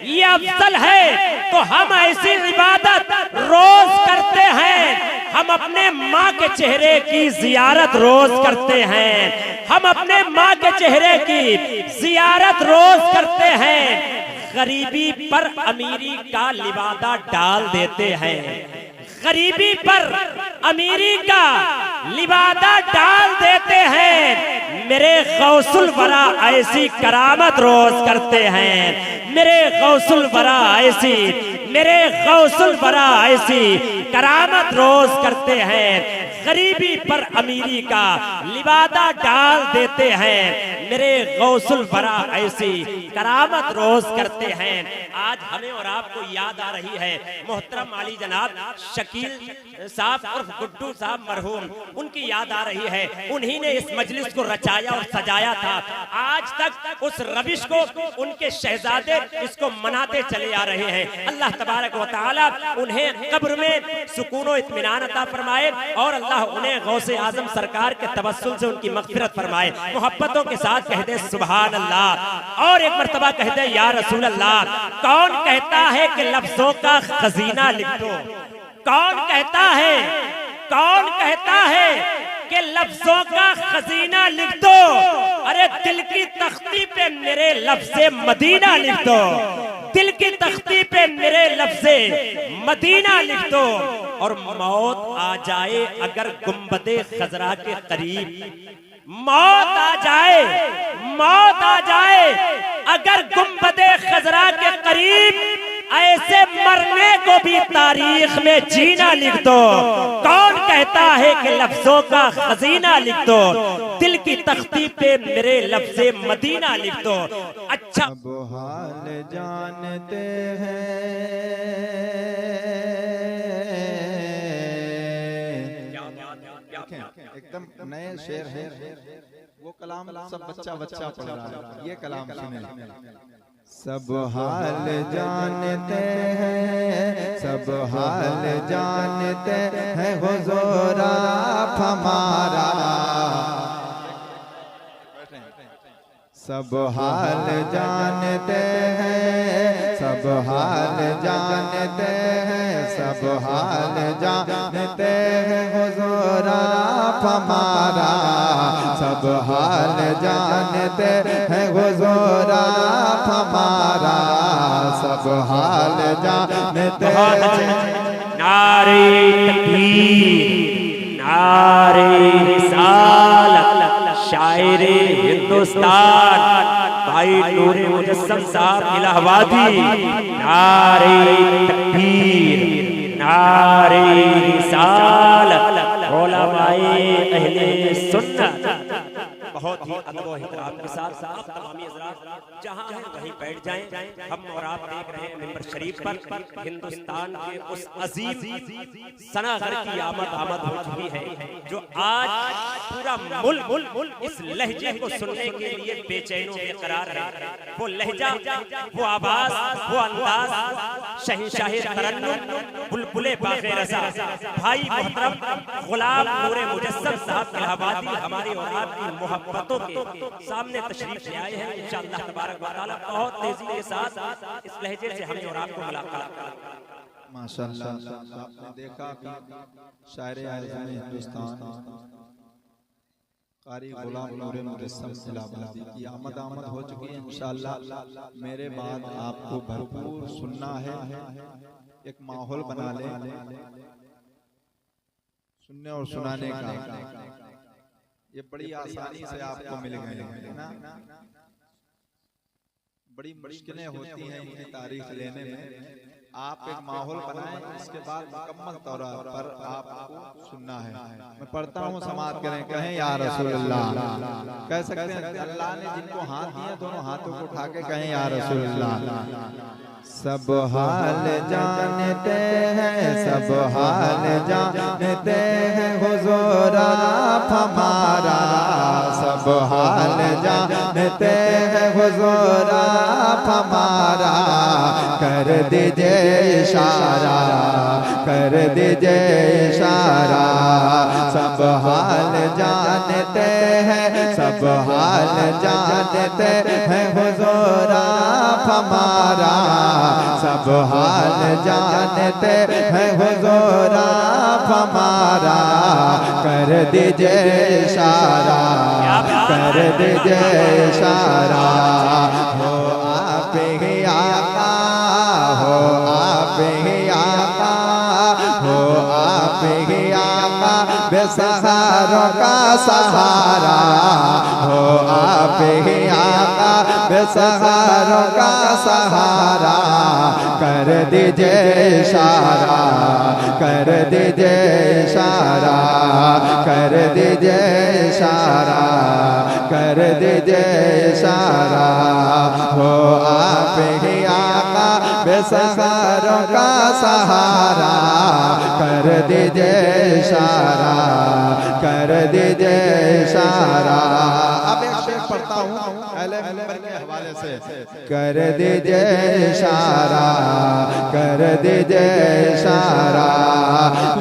ये अफजल है, तो हम ऐसी इबादत रोज करते हैं। हम अपने माँ के चेहरे की जियारत रोज करते हैं। हम अपने माँ के चेहरे की जियारत रोज करते हैं। गरीबी पर अमीरी का लिबादा डाल देते हैं। गरीबी पर अमीरी का लिबादा डाल देते हैं। मेरे गौसुल वरा ऐसी करामत रोज करते हैं। मेरे गौसुल वरा ऐसी, मेरे गौसुल वरा ऐसी करामत रोज करते हैं। गरीबी पर अमीरी का लिबादा डाल देते हैं। मेरे गौसुल वरा ऐसी करामत रोज करते हैं। आज हमें और आपको याद आ रही है मोहतरम आली जनाब शकील साहब और गुड्डू साहब मरहूम, उनकी याद आ रही है। उन्हीं ने इस मजलिस को रचाया और सजाया था। आज तक उस रविश को उनके शहजादे इसको मनाते चले आ रहे हैं। अल्लाह तबारक व तआला उन्हें कब्र में सुकून व इत्मीनान अता फरमाए और अल्लाह उन्हें गौसे आजम सरकार के तवस्सुल से उनकी मग़फ़िरत फरमाए। मोहब्बतों के साथ कह दे सुभान अल्लाह और एक मर्तबा कह दे या रसूल अल्लाह। कौन कहता है कि लफ्जों का खजीना लिख दो? कौन कहता है, कौन कहता है कि लफ्जों का खजीना लिख दो? अरे दिल की तख्ती पे मेरे लफ्ज़े मदीना लिख दो। दिल की तख्ती पे मेरे लफ्ज़े मदीना लिख दो। और मौत आ जाए अगर गुंबदे खजरा के करीब, मौत आ जाए, मौत आ जाए अगर गुंबदे खजरा के करीब, ऐसे मरने को भी तारीख में जीना लिख दो। कौन कहता है कि लफ्जों का खजीना लिख दो? दिल की तख्ती पे मेरे लफ्ज़े मदीना लिख दो। अच्छा अब हाल जानते हैं, एकदम नए शेर है। वो कलाम सब बच्चा बच्चा पढ़ रहा है, ये कलाम सुने। सब हाल जानते हैं, सब हाल जानते हैं हुज़ूर आप हमारा। सब हाल जानते हैं, सब हाल जानते हैं, सब हाल जानते हैं हुज़ूर आप हमारा। सब हाल जानते हैं हुज़ूर आप हमारा। सब हाल जानते हैं। नारे तकबीर, नारे रिसालत, शायरे हिंदुस्तान भाई नूरे मुजस्सम साहब इलाहाबादी। नारे तकबीर, नारे रिसालत, उलमाए अहले सुन्नत। बहुत ही अदब व एहतराम के साथ आप तमामी हज़रात जहाँ हैं वहीं बैठ जाएं। हम और आप देख रहे हैं मिंबर शरीफ पर हिंदुस्तान के उस अजीम सनागर की आमद हो चुकी है जो आज पूरा मुल्क इस लहजे को सुनने के लिए बेचैनों बेकरार है। वो लहजा, वो आवाज, वो अंदाज, शहंशाहे तरन्नुम, बुलबुले बाग़े रज़ा भाई मोहतरम गुलाम नूरे मुजस्सम साहब इलाहाबादी हमारी और आपकी मोहब्बतों के सामने तशरीफ ले आए हैं। इंशाअल्लाह तबारक व तआला बहुत तेजी के साथ इस लहजे से हमें और आपको मुलाकात। माशाअल्लाह आपने देखा शायरे आज़म हिंदुस्तान कारी गुलाम नूरे मुजस्सम इलाहाबादी की आमद हो चुकी है। इंशाअल्लाह मेरे बाद आपको भरपूर सुनना है। एक माहौल बना ले सुनने और सुनाने का। ये बड़ी आसानी से आपको मिल गए हैं ना। बड़ी मुश्किलें होती हैं इनकी तारीख लेने में। आप एक माहौल बनाएं, इसके बाद मुकम्मल तौर पर आपको सुनना है। मैं पढ़ता हूँ, समाअत करें, कहें या रसूल अल्लाह। कह सकते हैं अल्लाह ने जिनको हाथ दिए दोनों हाथों को उठा के कहें या रसूल अल्लाह। सब हाल जानते हैं, सब हाल जानते हैं हुज़ूर आप हमारा। सब हाल जानते हैं हुज़ूर आप हमारा। कर दीजिए इशारा, कर दीजिए इशारा। सब हाल जानते हैं, सब हाल जानते हैं हुज़ूर आप हमारा। सब हाल जानते हैं हुजूर आप हमारा, कर दीजिए इशारा, कर दीजिए इशारा। हो आप ही आका, हो आप ही आका, हो आप ही आका, बेसहारों का सहारा। हो आप ही आका, बेसहारों का सहारा, कर दीजिए इशारा, कर दीजिए इशारा, कर दीजिए इशारा, कर दीजिए इशारा। हो आप ही आका, बेसहारों का सहारा, कर दीजिए इशारा, कर दीजिए इशारा। अब एक शेर पढ़ता हूँ अहले मिंबर के हवाले से। कर दीजिए इशारा, कर दीजिए इशारा,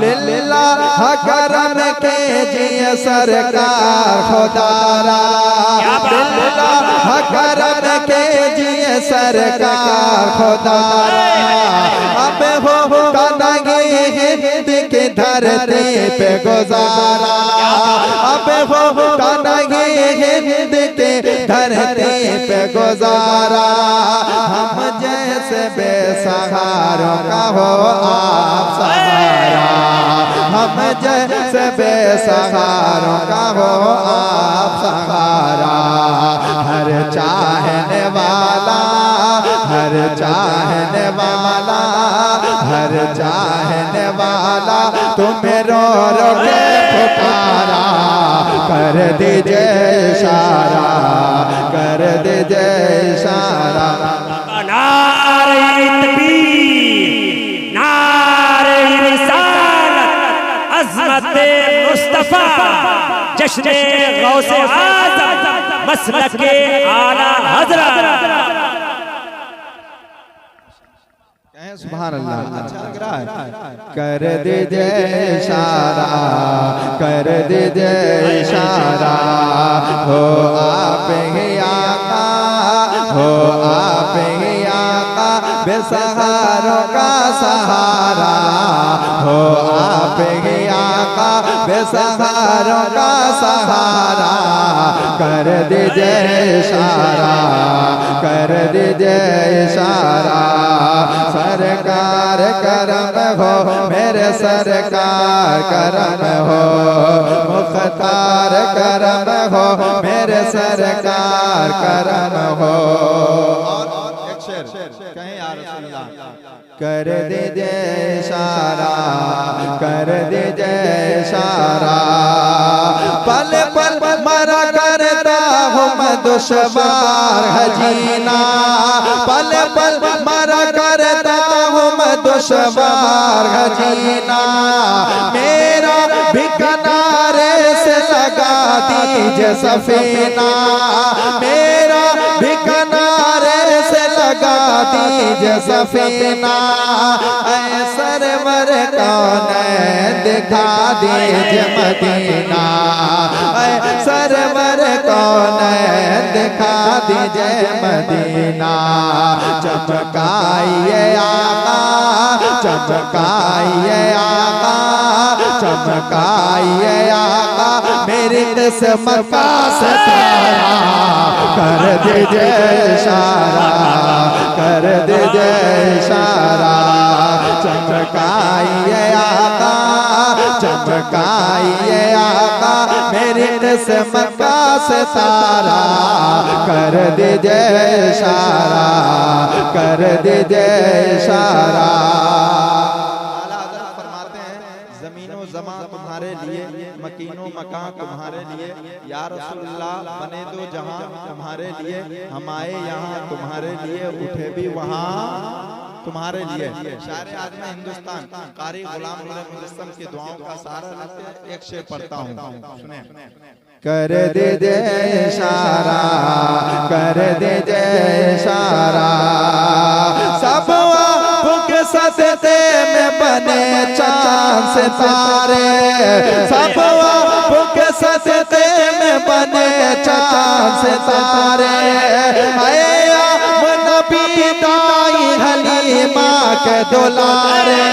लिल्लाह करम कीजिए सरकार खुदारा, लिल्लाह करम कीजिए सरकार खुदारा। अब हो नहीं हिंद की धरती पे गुजारा, अब हो नहीं हिंद की धरती पे गुजारा। हम जैसे बेसहारों का हो आप सहारा, हम जैसे बेसहारों का हो आप सहारा। हर चाहने वाला, हर चाहने वाला, हर चाहने वाला तुम्हें रो रो के पुकारा, कर दीजिए इशारा, कर दीजिए इशारा। नारे तकबीर, नारे रिसालत, अज़मत मुस्तफा, जश्न गौसे आज़म, मसलक के आला हज़रत। सुभान अल्लाह, अच्छा लग रहा है। कर दीजिए इशारा, कर दीजिए इशारा। हो आप ही आका, हो आप ही आका, बेसहारों का सहारा। हो आप ही आका, बेसहारों का सहारा, कर दीजिए इशारा, कर दीजिए इशारा। सरकार करम हो, मेरे सरकार करम हो, मुख्तार करम हो, मेरे सरकार करम हो। और एक शेर कहें या रसूल अल्लाह। कर दीजिए इशारा, कर दीजिए इशारा। पल पल मरा करता हूँ मैं दुश्वार है जीना, पल पल मरा करता हूँ मैं दुश्वार है जीना। मेरा भी किनारे से लगा दीजिए सफीना, मेरा भी किनारे से लगा दीजिए सफीना। ऐ सरवर कौन दिखा दीजिए मदीना, ऐ सरवर कौन दिखा दीजिए मदीना। चमकाइए आका, चमकाइए आका, चमकाइए आका, मेरी किस्मत का सितारा। कर दीजिए इशारा, कर दीजिए इशारा। चमकाइए आका, चमकाइए आका, मेरी किस्मत का सितारा। कर दीजिए इशारा, कर दीजिए इशारा। ज़मीनो ज़मां तुम्हारे लिए, मकीनो मकान तुम्हारे लिए, या रसूलल्लाह बने दो जहां तुम्हारे लिए। हम आए यहाँ तुम्हारे लिए, उठे भी वहाँ तुम्हारे लिए। शायर आज़म हिंदुस्तान कारी गुलाम मुजस्सम की दुआओं का सहारा लेते एक शेर पढ़ता हूँ, सुने। कर दीजिए इशारा, कर दीजिए इशारा। सब आपके सदते में बने चांद सितारे, सब आपके सदते में बने चांद सितारे। नबी दाई हलीमा के दुलारे,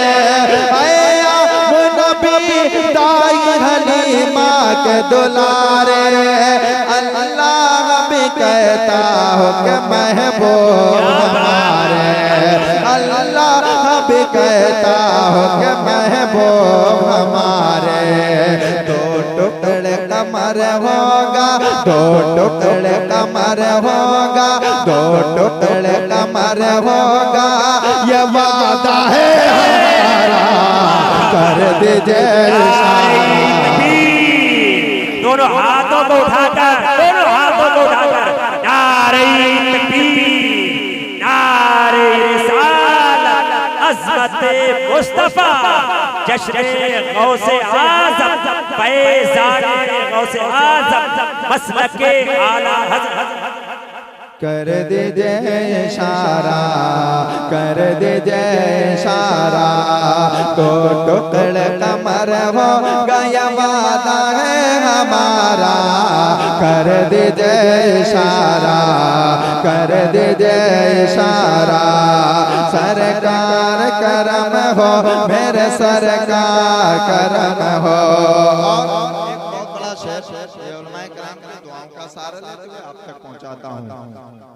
नबी दाई हलीमा के दुलारे, अल्लाह भी कहता हो कि महबूब हमारे, अल्लाह भी कहता हो कि महबूब हमारे। दो टुकड़े कमर होगा, दो टुकड़े कमर होगा, दो टुकड़े कमर होगा, ये वादा है हमारा, कर दीजिए दोनों हाथों को उठाकर, दोनों हाथों को उठाकर नारे तकबीर, नारे रिसालत, अज़मते मुस्तफा, जश्न गौसे आज़म, फैज़ाने गौसे आज़म, मसलके आला हज़रत। कर दीजिए इशारा, कर दीजिए इशारा, तो टुकड़े कमर हो गया वादा है हमारा, कर दीजिए इशारा, कर दीजिए इशारा, सरकार करम हो, मेरे सरकार करम हो। एक बहुत बड़ा शेर उलमाए किराम की दुआओं का सारा लेते हुए आप तक पहुंचाता हूं।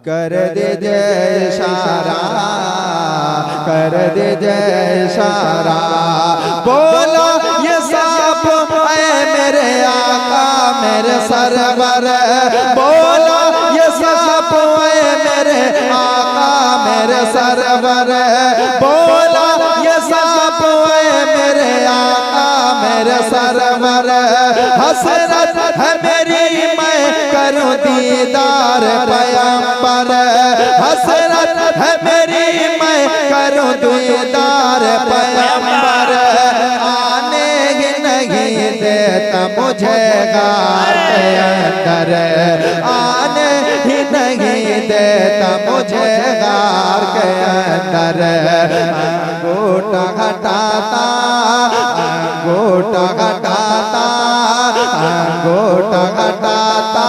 कर दीजिए इशारा, कर दीजिए इशारा, बोलो ये साफ है मेरे आका मेरे सरवर, बोलो ये साफ है मेरे आका मेरे सरवर, बोलो ये साफ है मेरे आका मेरे सरवर, हसरत है मेरी मैं करूं दीदार पैगंबर, हसरत है मेरी मैं करूं दीदार पैगंबर, आने ही नहीं देता मुझे गार के अंदर, आने ही नहीं देता मुझे गार के अंदर, अंगूठा हटाता, अंगूठा हटाता, अंगूठा हटाता,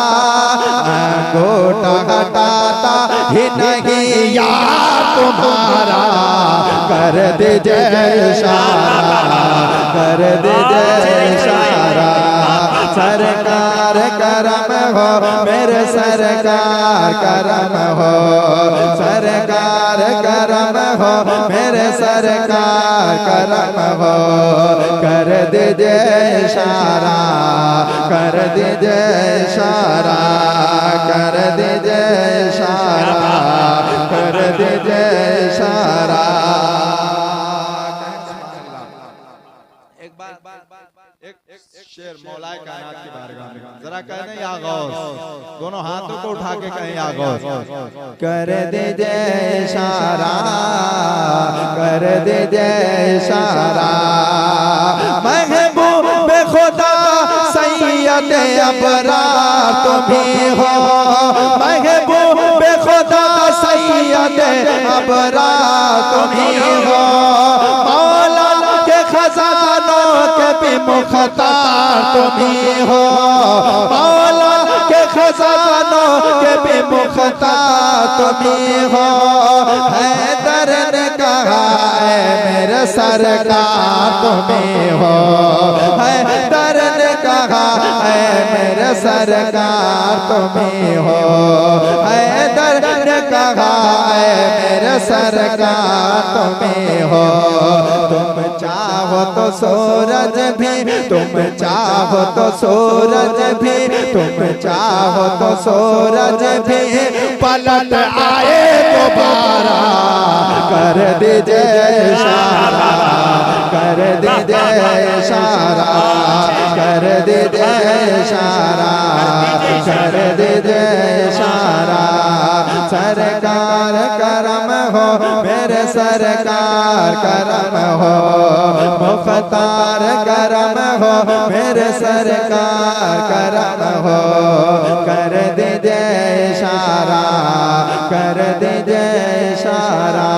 अंगूठा हटाता ही नहीं यार तुम्हारा, कर दीजिए इशारा, कर दीजिए इशारा, सरकार करम हो, मेरे सरकार करम हो, सरकार करम हो, मेरे सरकार करम हो, कर दीजिए इशारा, कर दीजिए इशारा, कर दीजिए इशारा, कर दीजिए इशारा। एक शेर मौलाए कायनात की बारगाह में जरा कहने या गौस, दोनों हाथों को उठा के कहें या गौस, कर दीजिए इशारा, कर दीजिए इशारा, महबूब खुदा सैयद अबरार तुम्ही हो, महबूब खुदा सैयद अबरार तुम्ही हो, मौला के खजानों के भी मुख्तार तुम्ही हो, मौला के खजानों के भी मुख्तार तुम्ही हो, हैदर ने कहा है मेरे सरकार तुम्ही हो, हैदर ने कहा है मेरे सरकार तुम्ही हो, हैदर ने कहा है मेरे सरकार तुम्ही हो, तुम चाहो तो सूरज भी, तुम चाहो तो सूरज भी, तुम चाहो तो सूरज भी पलट आए दोबारा, कर दीजिए इशारा, कर दीजिए इशारा, कर दीजिए इशारा, कर दीजिए इशारा, सरकार करम हो, मेरे सरकार करम हो, मुख्तार करम हो, मेरे सरकार करम हो, कर दीजिए इशारा, कर दीजिए इशारा।